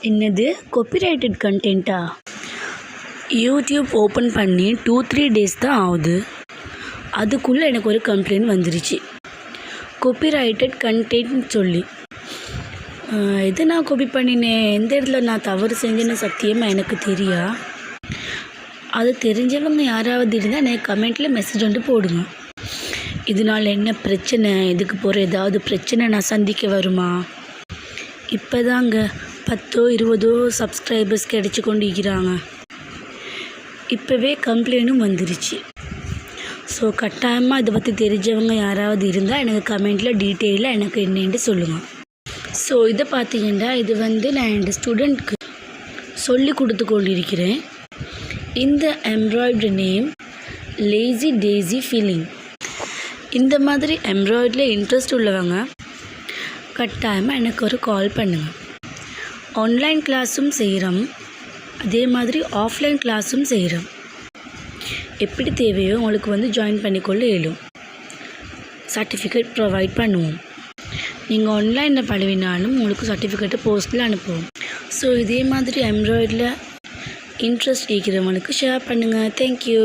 என்னது copyrighted கண்டென்ட்டா? YouTube open பண்ணி 2-3 days தான் ஆகுது. அதுக்குள்ளே எனக்கு ஒரு கம்ப்ளைண்ட் வந்துருச்சு. காப்பிரைட்டட் கண்டென்ட்னு சொல்லி. எது நான் காப்பி பண்ணினேன், எந்த இடத்துல நான் தவறு செஞ்சேன்னு சத்தியமாக எனக்கு தெரியா. அது தெரிஞ்சவங்க யாராவது இருந்தால் எனக்கு கமெண்ட்டில் மெசேஜ் வந்து போடுங்க. இதனால் என்ன பிரச்சனை, இதுக்கு போகிற ஏதாவது பிரச்சனை நான் சந்திக்க வருமா? இப்போ தாங்க 10-20 சப்ஸ்கிரைபர்ஸ் கிடச்சி கொண்டு இருக்கிறாங்க. இப்போவே கம்ப்ளைண்ட்டும் வந்துருச்சு. ஸோ கட்டாயமாக இதை பற்றி தெரிஞ்சவங்க யாராவது இருந்தால் எனக்கு கமெண்ட்டில் டீட்டெயிலாக எனக்கு என்னென்னு சொல்லுங்கள். ஸோ இதை பார்த்தீங்கன்னா இது நான் என் ஸ்டூடெண்ட்க்கு சொல்லி கொடுத்து கொண்டிருக்கிறேன். இந்த embroidery name lazy daisy feeling. இந்த மாதிரி எம்ப்ராய்டரியில் இன்ட்ரெஸ்ட் உள்ளவங்க கட்டாயமாக எனக்கு ஒரு கால் பண்ணுங்கள். ஆன்லைன் கிளாஸும் செய்கிறோம், அதே மாதிரி ஆஃப்லைன் கிளாஸும் செய்கிறோம். எப்படி தேவையோ உங்களுக்கு ஜாயின் பண்ணிக்கொள்ள இயலும். சர்டிஃபிகேட் ப்ரொவைட் பண்ணுவோம். நீங்கள் ஆன்லைனில் பழகினாலும் உங்களுக்கு சர்டிஃபிகேட்டை போஸ்ட்டில் அனுப்புவோம். ஸோ இதே மாதிரி எம்ப்ராய்டரியில் இன்ட்ரெஸ்ட் இருக்கிறவங்களுக்கு ஷேர் பண்ணுங்கள். தேங்க்யூ.